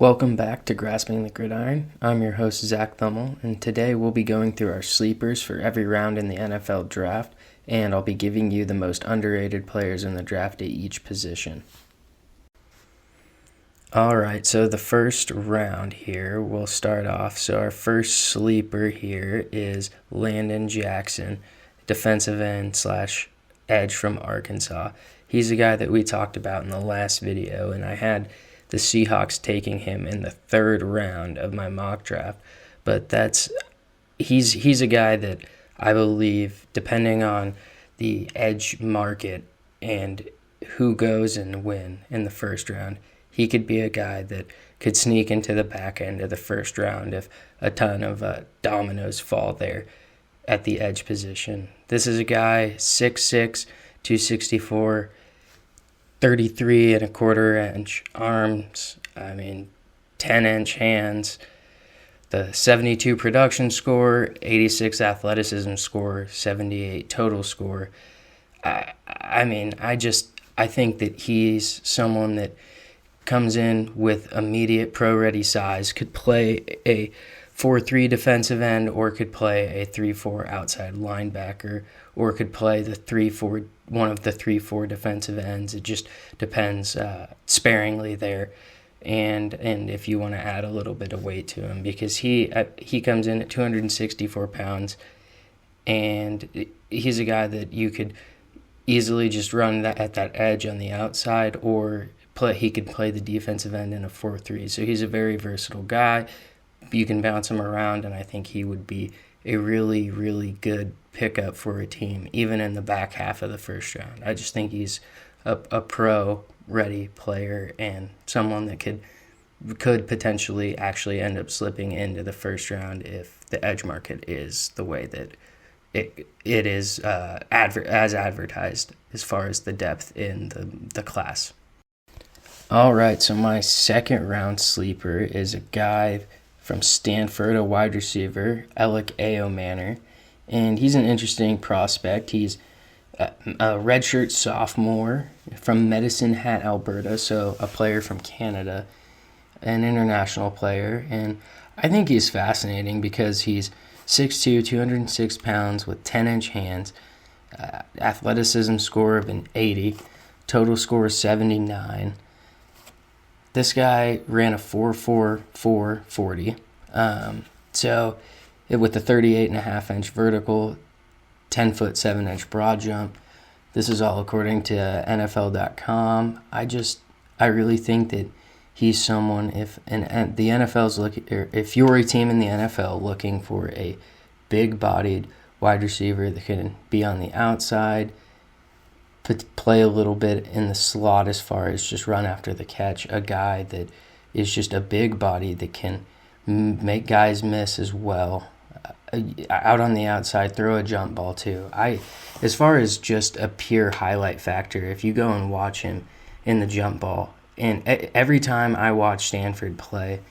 Welcome back to Grasping the Gridiron. I'm your host, Zach Thummel, and today we'll be going through our sleepers for every round in the NFL draft, and I'll be giving you the most underrated players in the draft at each position. Alright, so the first round here, we'll start off. So our first sleeper here is Landon Jackson, defensive end slash edge from Arkansas. He's a guy that we talked about in the last video, and I had the Seahawks taking him in the third round of my mock draft. But he's a guy that I believe, depending on the edge market and who goes and when in the first round, he could be a guy that could sneak into the back end of the first round if a ton of dominoes fall there at the edge position. This is a guy 6'6", 264, 33 and a quarter inch arms, 10-inch hands, the 72 production score, 86 athleticism score, 78 total score. I think that he's someone that comes in with immediate pro-ready size, could play a 4-3 defensive end, or could play a 3-4 outside linebacker, or could play the 3-4, one of the 3-4 defensive ends. It just depends sparingly there, and if you want to add a little bit of weight to him, because he comes in at 264 pounds, and he's a guy that you could easily just run at that edge on the outside, or he could play the defensive end in a 4-3. So he's a very versatile guy. You can bounce him around, and I think he would be a really, really good pickup for a team, even in the back half of the first round. I just think he's a pro-ready player and someone that could potentially actually end up slipping into the first round if the edge market is the way that it is as advertised as far as the depth in the class. All right, so my second round sleeper is a guy from Stanford, a wide receiver, Alec Aomanor, and he's an interesting prospect. He's a redshirt sophomore from Medicine Hat, Alberta, so a player from Canada, an international player, and I think he's fascinating because he's 6'2", 206 pounds with 10-inch hands, athleticism score of an 80, total score of 79. This guy ran a 4.44 40, with a 38.5-inch vertical, 10-foot 7-inch broad jump. This is all according to NFL.com. I really think that he's someone, if you're a team in the NFL looking for a big-bodied wide receiver that can be on the outside, play a little bit in the slot as far as just run after the catch, a guy that is just a big body that can make guys miss as well, out on the outside, throw a jump ball too. As far as just a pure highlight factor, if you go and watch him in the jump ball, and every time I watch Stanford play,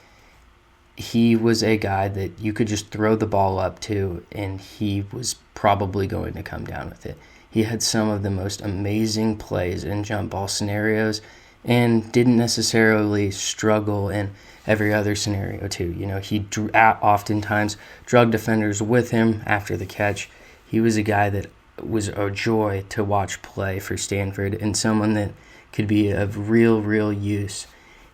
he was a guy that you could just throw the ball up to, and he was probably going to come down with it. He had some of the most amazing plays in jump ball scenarios and didn't necessarily struggle in every other scenario too. He oftentimes drug defenders with him after the catch. He was a guy that was a joy to watch play for Stanford, and someone that could be of real use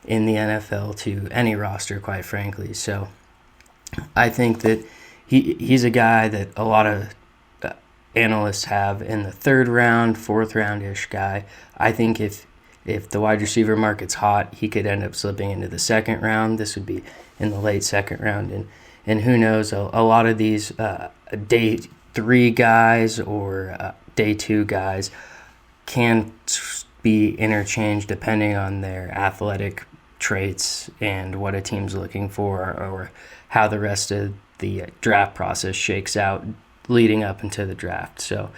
in the NFL to any roster, quite frankly. So I think that he's a guy that a lot of analysts have in the third round, fourth round-ish guy. I think if the wide receiver market's hot, he could end up slipping into the second round. This would be in the late second round, and who knows, a lot of these day 3 guys or day 2 guys can be interchanged depending on their athletic traits and what a team's looking for, or how the rest of the draft process shakes out leading up into the draft. So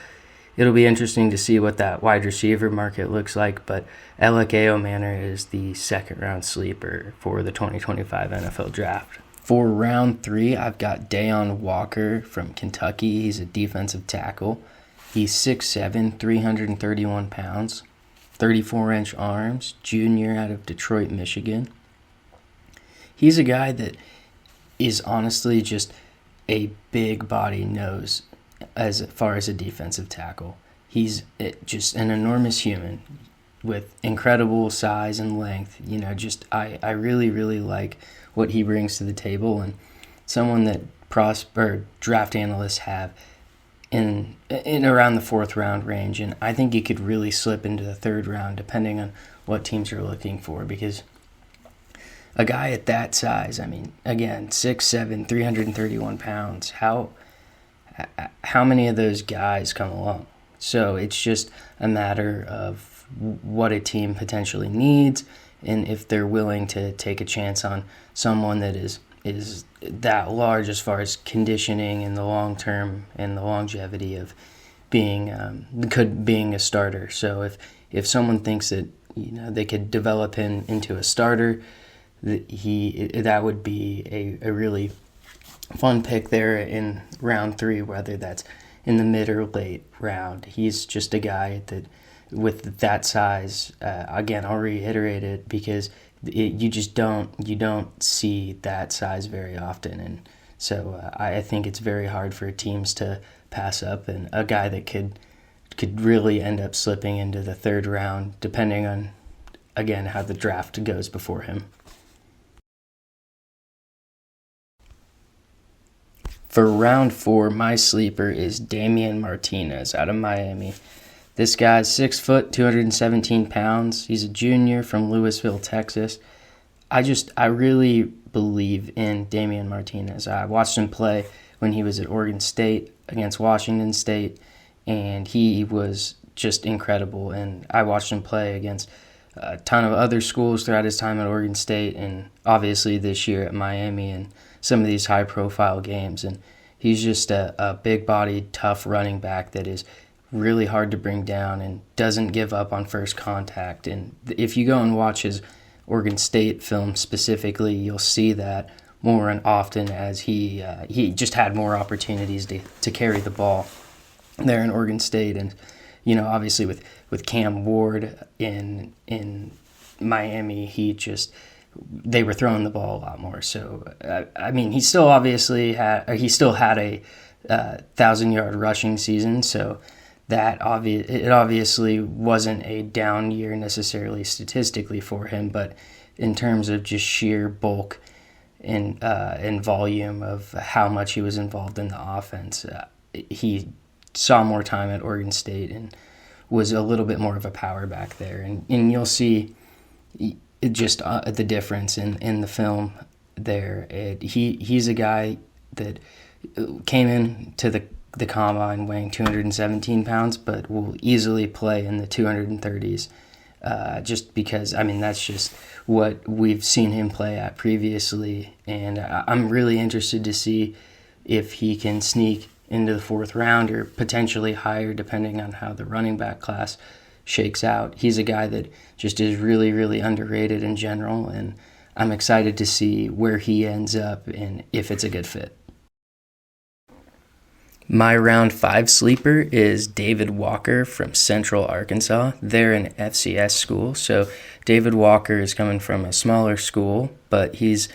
it'll be interesting to see what that wide receiver market looks like, but Alec Aomanor is the second round sleeper for the 2025 NFL draft. For round 3, I've got Deion Walker from Kentucky. He's a defensive tackle. He's 6'7", 331 pounds, 34-inch arms, junior out of Detroit, Michigan. he's a guy that is honestly just a big body nose as far as a defensive tackle. He's just an enormous human with incredible size and length. I really, really like what he brings to the table, and someone that draft analysts have in around the 4th round range, and I think he could really slip into the 3rd round depending on what teams are looking for, because a guy at that size, again, 6'7", 331 pounds, how many of those guys come along? So it's just a matter of what a team potentially needs, and if they're willing to take a chance on someone that is that large as far as conditioning in the long term and the longevity of being a starter. So if someone thinks that they could develop him into a starter, that would be a really fun pick there in round 3, whether that's in the mid or late round. He's just a guy that with that size, again, I'll reiterate it because you don't see that size very often, and so I think it's very hard for teams to pass up, and a guy that could really end up slipping into the 3rd round depending on, again, how the draft goes before him. For round 4, my sleeper is Damian Martinez out of Miami. This guy's 6 foot, 217 pounds. He's a junior from Louisville, Texas. I really believe in Damian Martinez. I watched him play when he was at Oregon State against Washington State, and he was just incredible. And I watched him play against a ton of other schools throughout his time at Oregon State, and obviously this year at Miami and some of these high-profile games. And he's just a big-bodied, tough running back that is really hard to bring down and doesn't give up on first contact. And if you go and watch his Oregon State film specifically, you'll see that more and often as he just had more opportunities to carry the ball there in Oregon State. And obviously with Cam Ward in Miami, they were throwing the ball a lot more. So he still had a 1,000-yard rushing season. So it obviously wasn't a down year necessarily statistically for him, but in terms of just sheer bulk and volume of how much he was involved in the offense, he saw more time at Oregon State and was a little bit more of a power back there. And you'll see just the difference in the film there. He's a guy that came in to the combine weighing 217 pounds, but will easily play in the 230s, just because, that's just what we've seen him play at previously. And I'm really interested to see if he can sneak into the 4th round or potentially higher, depending on how the running back class shakes out. He's a guy that just is really, really underrated in general, and I'm excited to see where he ends up and if it's a good fit. My round 5 sleeper is David Walker from Central Arkansas. They're an FCS school, so David Walker is coming from a smaller school, but he's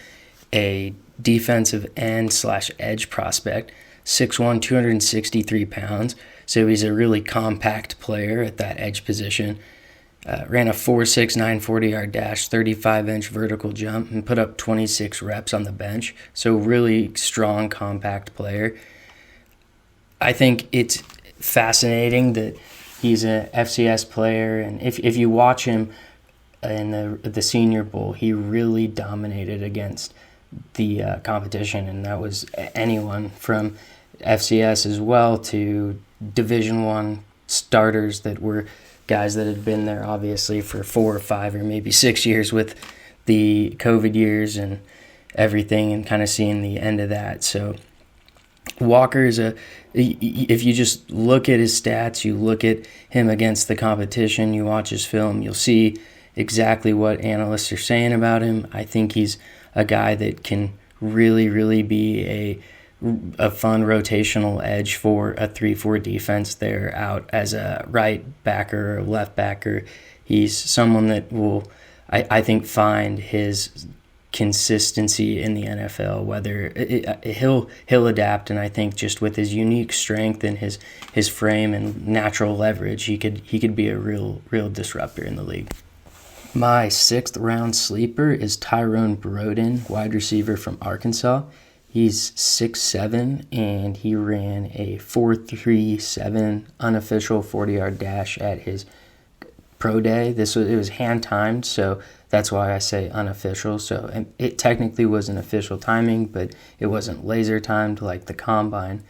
a defensive end / edge prospect, 6'1", 263 pounds, so he's a really compact player at that edge position. Ran a 4.6 940-yard dash, 35-inch vertical jump, and put up 26 reps on the bench, so really strong, compact player. I think it's fascinating that he's an FCS player, and if you watch him in the Senior Bowl, he really dominated against the competition, and that was anyone from FCS as well to Division I starters that were guys that had been there obviously for 4 or 5 or maybe 6 years with the COVID years and everything, and kind of seeing the end of that. So Walker is if you just look at his stats, you look at him against the competition, you watch his film, you'll see exactly what analysts are saying about him. I think he's a guy that can really, really be a fun rotational edge for a 3-4 defense there out as a right backer or left backer. He's someone that will, I think, find his consistency in the NFL. He'll adapt, and I think just with his unique strength and his frame and natural leverage, he could be a real disruptor in the league. My 6th round sleeper is Tyrone Broden, wide receiver from Arkansas. He's 6'7", and he ran a 4.37 unofficial 40-yard dash at his pro day. It was hand timed, so that's why I say unofficial. So it technically was an official timing, but it wasn't laser timed like the combine.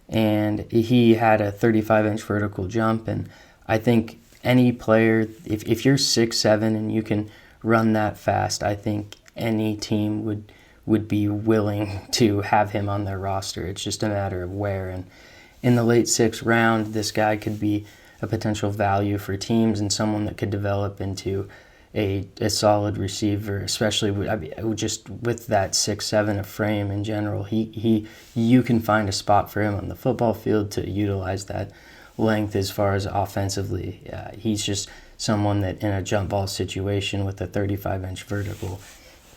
And he had a 35-inch vertical jump, and I think any player, if you're 6'7" and you can run that fast, I think any team would be willing to have him on their roster. It's just a matter of where. And in the late 6th round, this guy could be a potential value for teams and someone that could develop into a solid receiver, especially just with that 6'7" of frame in general. You can find a spot for him on the football field to utilize that length as far as offensively. He's just someone that in a jump ball situation with a 35-inch vertical,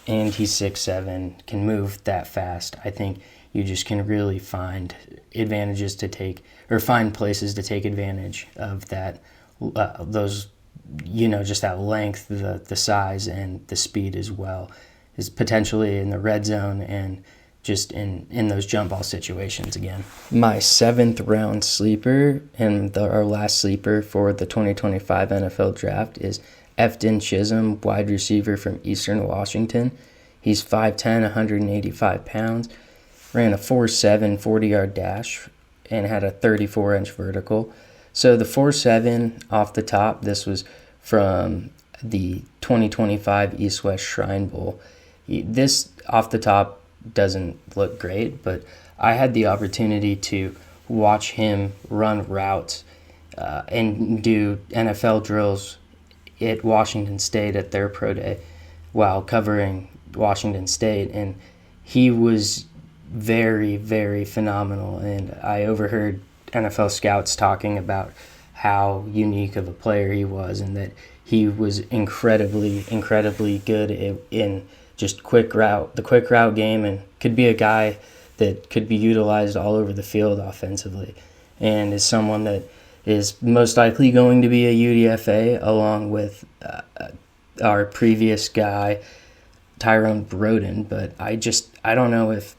and he's 6'7", can move that fast. I think you just can really find advantages to take, or find places to take advantage of that, those, just that length, the size, and the speed as well, is potentially in the red zone and just in those jump ball situations again. My 7th round sleeper and our last sleeper for the 2025 NFL draft is Efton Chisholm, wide receiver from Eastern Washington. He's 5'10", 185 pounds, ran a 4.7 40-yard dash, and had a 34-inch vertical. So the 4.7 off the top, this was from the 2025 East-West Shrine Bowl. This off the top doesn't look great, but I had the opportunity to watch him run routes and do NFL drills at Washington State at their pro day while covering Washington State, and he was very, very phenomenal. And I overheard NFL scouts talking about how unique of a player he was, and that he was incredibly good in just the quick route game, and could be a guy that could be utilized all over the field offensively, and is someone that is most likely going to be a UDFA along with our previous guy, Tyrone Broden. But I don't know if,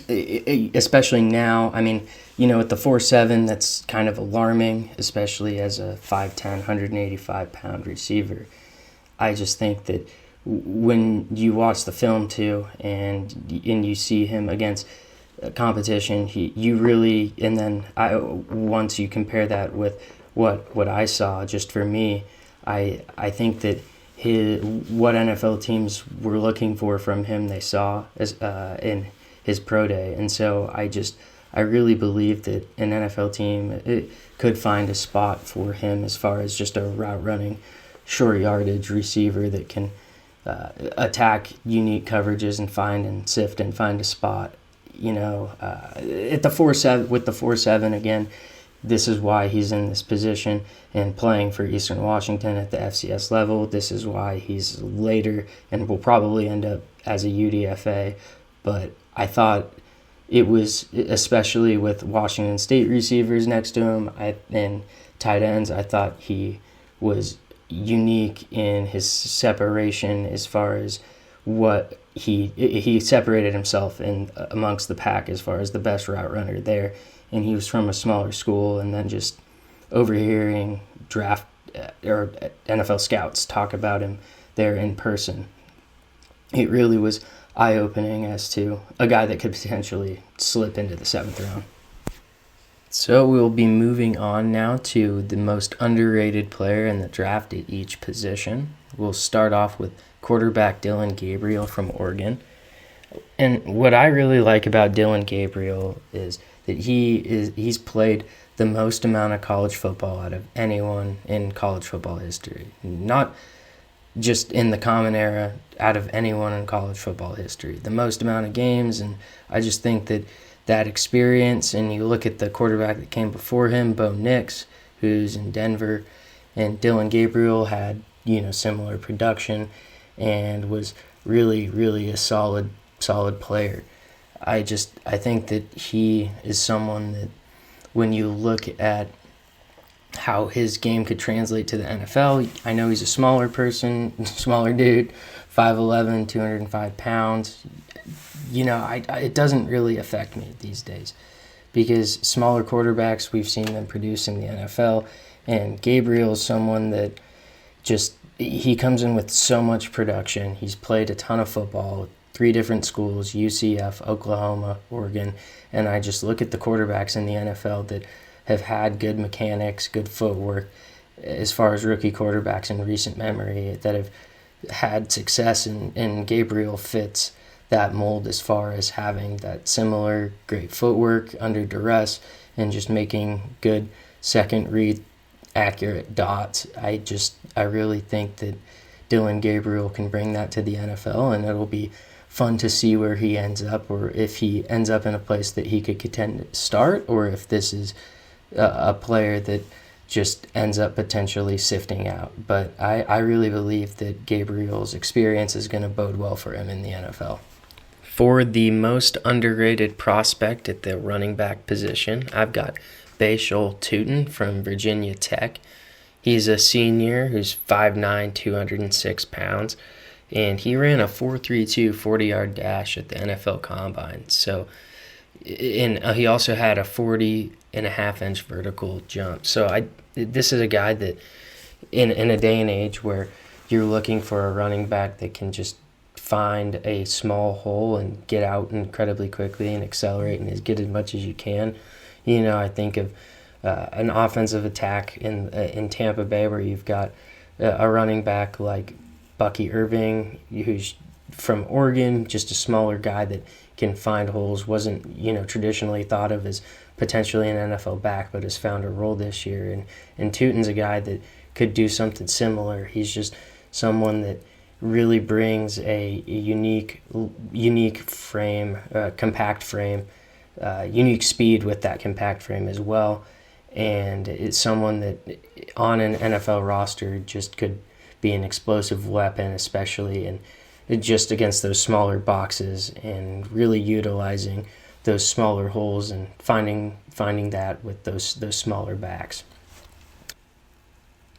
especially now, with the 4.7, that's kind of alarming, especially as a 5'10", 185-pound receiver. I just think that when you watch the film too, and you see him against competition, once you compare that with what I saw, just for me, I think that what NFL teams were looking for from him, they saw as in his pro day, and so I really believe that an NFL team could find a spot for him as far as just a route running, short yardage receiver that can attack unique coverages and sift and find a spot. At the 4.7, with the 4.7 again, this is why he's in this position and playing for Eastern Washington at the FCS level. This is why he's later and will probably end up as a UDFA. But I thought it was, especially with Washington State receivers next to him and tight ends, I thought he was unique in his separation as far as what he separated himself in amongst the pack as far as the best route runner there. And he was from a smaller school, and then just overhearing draft or NFL scouts talk about him there in person, it really was eye-opening as to a guy that could potentially slip into the 7th round. So we'll be moving on now to the most underrated player in the draft at each position. We'll start off with quarterback Dillon Gabriel from Oregon. And what I really like about Dillon Gabriel is that he's played the most amount of college football out of anyone in college football history. Not just in the common era, out of anyone in college football history. The most amount of games, and I just think that experience, and you look at the quarterback that came before him, Bo Nix, who's in Denver, and Dillon Gabriel had, similar production and was really, really a solid player. I think that he is someone that when you look at how his game could translate to the NFL, I know he's a smaller person, smaller dude, 5'11", 205 pounds. It doesn't really affect me these days because smaller quarterbacks, we've seen them produce in the NFL, and Gabriel is someone that he comes in with so much production. He's played a ton of football, 3 different schools, UCF, Oklahoma, Oregon, and I just look at the quarterbacks in the NFL that have had good mechanics, good footwork, as far as rookie quarterbacks in recent memory that have had success, and Gabriel fits that mold as far as having that similar great footwork under duress and just making good second read accurate dots. I really think that Dylan Gabriel can bring that to the NFL, and it'll be fun to see where he ends up, or if he ends up in a place that he could contend to start, or if this is a player that just ends up potentially sifting out. But I really believe that Gabriel's experience is going to bode well for him in the NFL. For the most underrated prospect at the running back position, I've got Bashal Tutin from Virginia Tech. He's a senior who's 5'9", 206 pounds, and he ran a 4.32 40-yard dash at the NFL Combine. So, he also had a 40.5-inch vertical jump. So this is a guy that, in a day and age where you're looking for a running back that can just find a small hole and get out incredibly quickly and accelerate and get as much as you can. I think of an offensive attack in Tampa Bay where you've got a running back like Bucky Irving, who's from Oregon, just a smaller guy that can find holes, wasn't traditionally thought of as potentially an NFL back, but has found a role this year. And Tutin's a guy that could do something similar. He's just someone that really brings a unique frame, compact frame, unique speed with that compact frame as well. And it's someone that on an NFL roster just could be an explosive weapon, especially in just against those smaller boxes, and really utilizing those smaller holes and finding that with those smaller backs.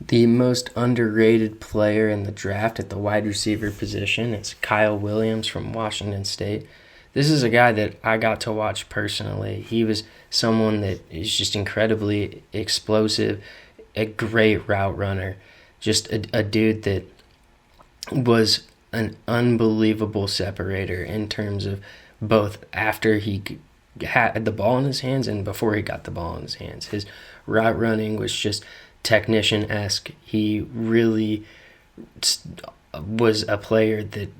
The most underrated player in the draft at the wide receiver position is Kyle Williams from Washington State. This is a guy that I got to watch personally. He was someone that is just incredibly explosive, a great route runner, just a dude that was an unbelievable separator in terms of both after he had the ball in his hands and before he got the ball in his hands. His route running was just technician-esque. He really was a player that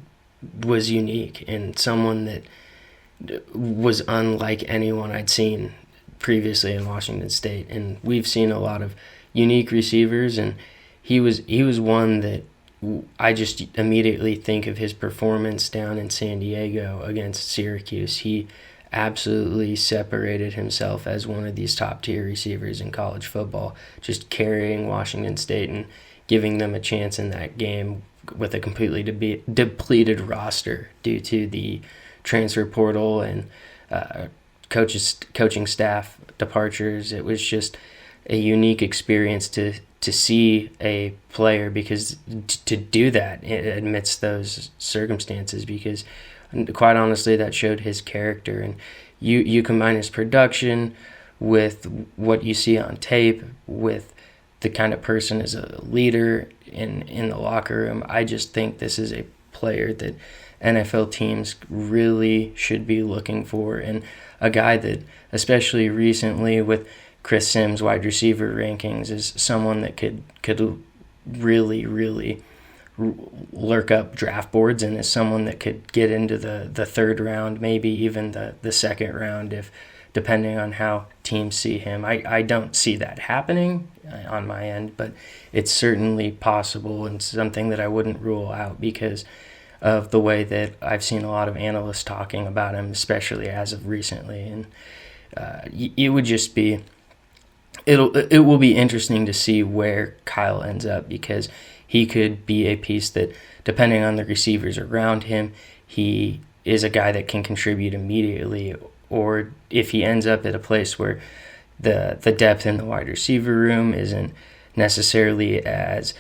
was unique and someone that was unlike anyone I'd seen previously in Washington State. And we've seen a lot of unique receivers, and he was one that I just immediately think of his performance down in San Diego against Syracuse. He absolutely separated himself as one of these top-tier receivers in college football, just carrying Washington State and giving them a chance in that game with a completely depleted roster due to the transfer portal and coaching staff departures. It was just a unique experience to see a player, because to do that amidst those circumstances, because quite honestly that showed his character. And you combine his production with what you see on tape, with the kind of person as a leader in the locker room. I just think this is a player that NFL teams really should be looking for, and a guy that, especially recently with Chris Sims' wide receiver rankings, is someone that could really lurk up draft boards, and is someone that could get into the third round, maybe even the second round, if depending on how teams see him. I don't see that happening on my end, but it's certainly possible and something that I wouldn't rule out because of the way that I've seen a lot of analysts talking about him, especially as of recently. And it would just be it will be interesting to see where Kyle ends up, because he could be a piece that depending on the receivers around him, he is a guy that can contribute immediately, or if he ends up at a place where the depth in the wide receiver room isn't necessarily as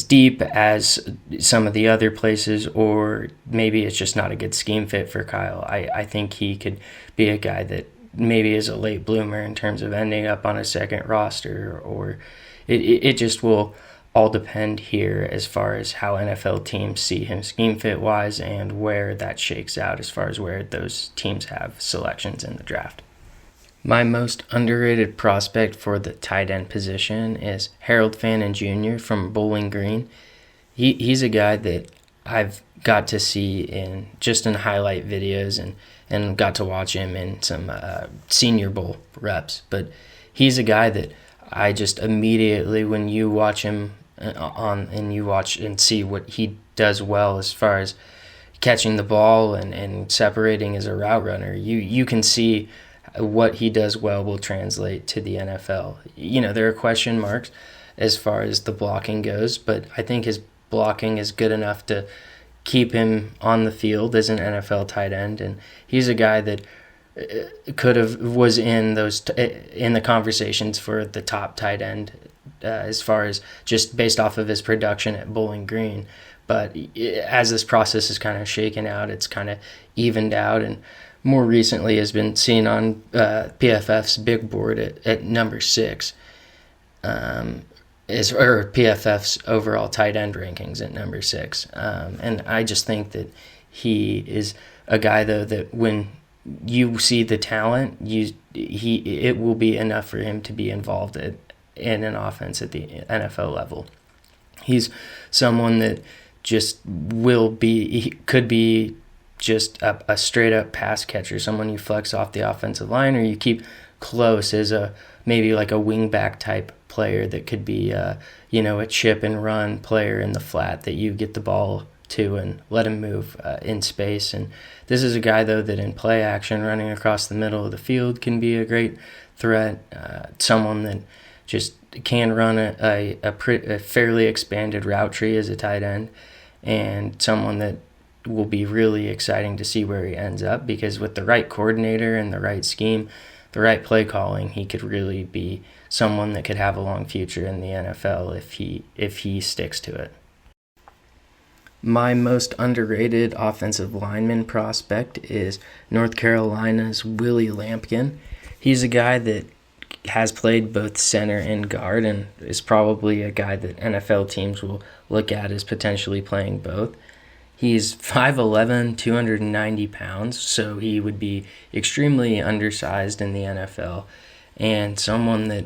deep as some of the other places, or maybe it's just not a good scheme fit for Kyle. I think he could be a guy that maybe is a late bloomer in terms of ending up on a second roster, or it just will all depend here as far as how NFL teams see him scheme fit wise and where that shakes out as far as where those teams have selections in the draft. My most underrated prospect for the tight end position is Harold Fannin Jr. from Bowling Green. He's a guy that I've got to see in highlight videos and got to watch him in some Senior Bowl reps. But he's a guy that I just immediately, when you watch him and you watch and see what he does well as far as catching the ball and separating as a route runner, you can see what he does well will translate to the NFL. There are question marks as far as the blocking goes, but I think his blocking is good enough to keep him on the field as an NFL tight end, and he's a guy that was in the conversations for the top tight end as far as just based off of his production at Bowling Green. But as this process is kind of shaken out, it's kind of evened out, and more recently has been seen on PFF's big board at number 6, or PFF's overall tight end rankings at number 6. And I just think that he is a guy, though, that when you see the talent, it will be enough for him to be involved in an offense at the NFL level. He's someone that he could be just a straight-up pass catcher, someone you flex off the offensive line or you keep close as maybe like a wing-back type player that could be a chip-and-run player in the flat that you get the ball to and let him move in space. And this is a guy, though, that in play action, running across the middle of the field can be a great threat, someone that just can run a fairly expanded route tree as a tight end, and someone that will be really exciting to see where he ends up, because with the right coordinator and the right scheme, the right play calling, he could really be someone that could have a long future in the NFL if he sticks to it. My most underrated offensive lineman prospect is North Carolina's Willie Lampkin. He's a guy that has played both center and guard and is probably a guy that NFL teams will look at as potentially playing both. He's 5'11", 290 pounds, so he would be extremely undersized in the NFL, and someone that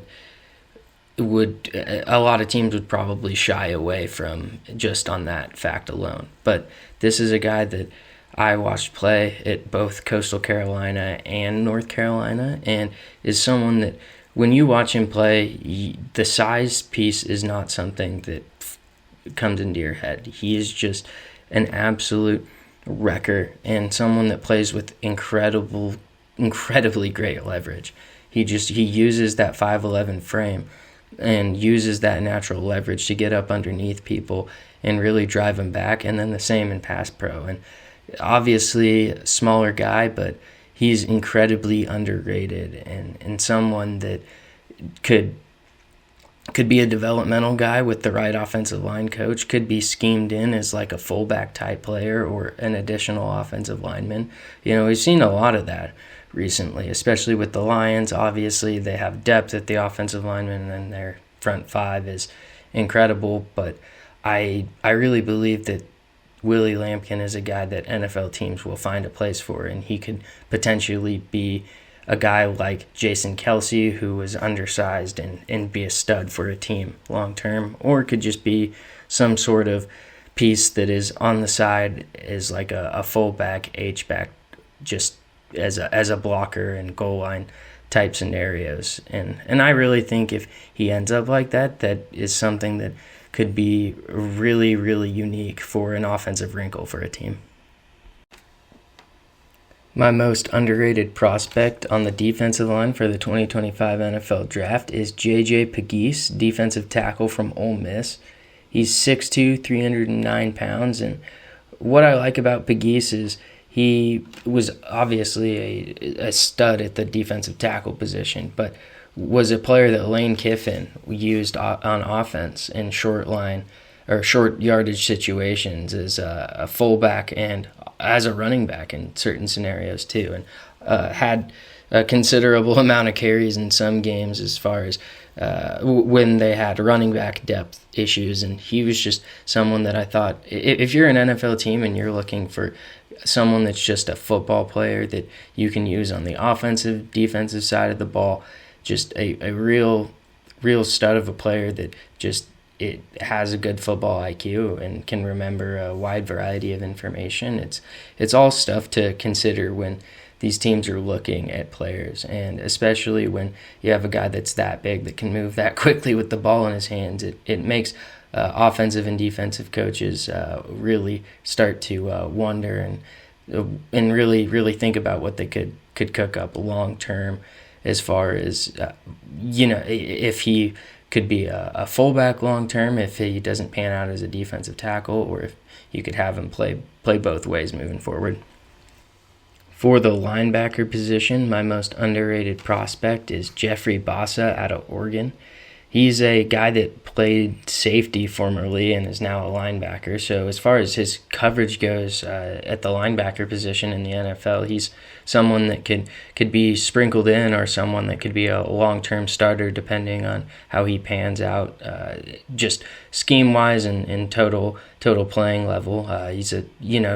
a lot of teams would probably shy away from just on that fact alone. But this is a guy that I watched play at both Coastal Carolina and North Carolina, and is someone that when you watch him play, the size piece is not something that comes into your head. He is just an absolute wrecker and someone that plays with incredibly great leverage. He uses that 5'11" frame and uses that natural leverage to get up underneath people and really drive them back, and then the same in pass pro. And obviously a smaller guy, but he's incredibly underrated and someone that could be a developmental guy with the right offensive line coach, could be schemed in as like a fullback type player or an additional offensive lineman. We've seen a lot of that recently, especially with the Lions. Obviously, they have depth at the offensive lineman, and their front five is incredible. But I really believe that Willie Lampkin is a guy that NFL teams will find a place for, and he could potentially be a guy like Jason Kelce, who was undersized and be a stud for a team long term, or it could just be some sort of piece that is on the side as like a fullback, H-back, just as a blocker and goal line type scenarios. And I really think if he ends up like that, that is something that could be really, really unique for an offensive wrinkle for a team. My most underrated prospect on the defensive line for the 2025 NFL Draft is J.J. Pegues, defensive tackle from Ole Miss. He's 6'2", 309 pounds, and what I like about Pegues is he was obviously a stud at the defensive tackle position, but was a player that Lane Kiffin used on offense in short line or short yardage situations as a fullback and as a running back in certain scenarios too, and had a considerable amount of carries in some games as far as when they had running back depth issues. And he was just someone that I thought, if you're an NFL team and you're looking for someone that's just a football player that you can use on the offensive, defensive side of the ball, just a real stud of a player that just it has a good football IQ and can remember a wide variety of information. It's all stuff to consider when these teams are looking at players, and especially when you have a guy that's that big that can move that quickly with the ball in his hands. It makes offensive and defensive coaches really start to wonder and really think about what they could cook up long term, as far as if he could be a fullback long term if he doesn't pan out as a defensive tackle, or if you could have him play both ways moving forward. For the linebacker position, my most underrated prospect is Jeffrey Bassa out of Oregon. He's a guy that played safety formerly and is now a linebacker. So as far as his coverage goes at the linebacker position in the NFL, he's someone that could be sprinkled in, or someone that could be a long-term starter depending on how he pans out, just scheme-wise and total playing level. He's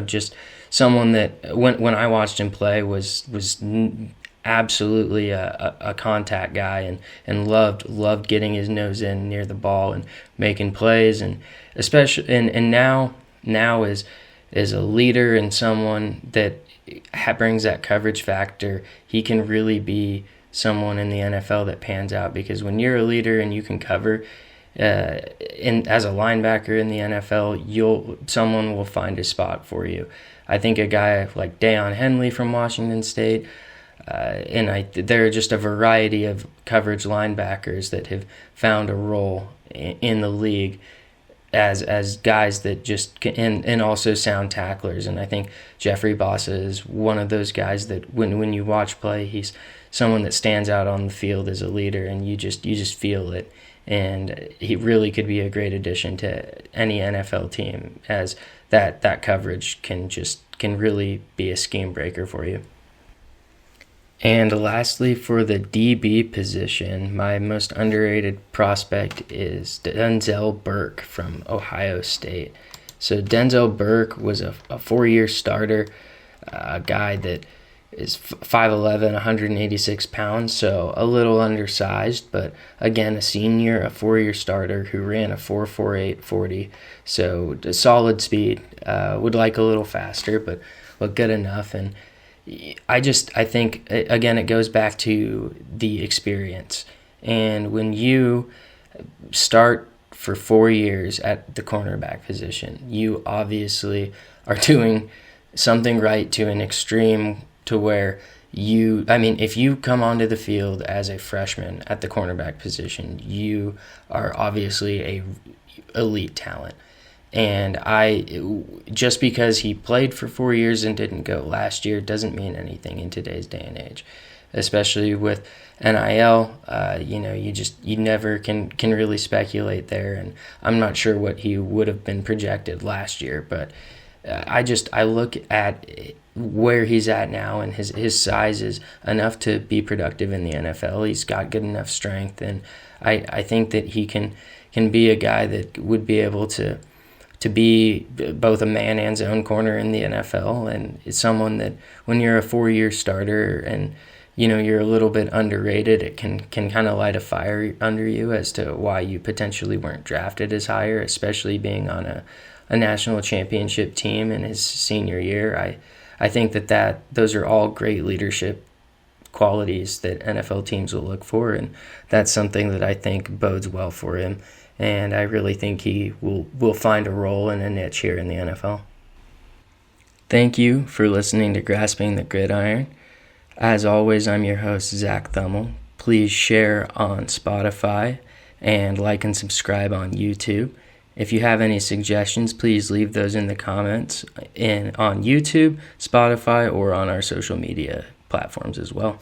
just someone that when I watched him play was absolutely a contact guy, and loved getting his nose in near the ball and making plays, and especially and now is a leader and someone that brings that coverage factor. He can really be someone in the NFL that pans out, because when you're a leader and you can cover as a linebacker in the NFL, someone will find a spot for you. I think a guy like Deion Henley from Washington State, there are just a variety of coverage linebackers that have found a role in the league as guys that just can, and also sound tacklers. And I think Jeffrey Bassa is one of those guys that when you watch play, he's someone that stands out on the field as a leader, and you just feel it. And he really could be a great addition to any NFL team, as that coverage can really be a scheme breaker for you. And lastly, for the DB position, my most underrated prospect is Denzel Burke from Ohio State. So Denzel Burke was a 4-year starter, a guy that is 5'11", 186 pounds, so a little undersized, but again, a senior, a 4-year starter who ran a 4.48 40, so a solid speed. Would like a little faster, but good enough. And I think, again, it goes back to the experience. And when you start for 4 years at the cornerback position, you obviously are doing something right to an extreme, to where if you come onto the field as a freshman at the cornerback position, you are obviously a elite talent. And just because he played for 4 years and didn't go last year doesn't mean anything in today's day and age, especially with NIL. You never can really speculate there, and I'm not sure what he would have been projected last year, but I look at where he's at now, and his size is enough to be productive in the NFL. He's got good enough strength, and I think that he can be a guy that would be able to be both a man and zone corner in the NFL, and it's someone that when you're a 4-year starter and you're a little bit underrated, it can kind of light a fire under you as to why you potentially weren't drafted as higher, especially being on a national championship team in his senior year. I think that those are all great leadership qualities that NFL teams will look for, and that's something that I think bodes well for him. And I really think he will find a role and a niche here in the NFL. Thank you for listening to Grasping the Gridiron. As always, I'm your host, Zach Thummel. Please share on Spotify and like and subscribe on YouTube. If you have any suggestions, please leave those in the comments on YouTube, Spotify, or on our social media platforms as well.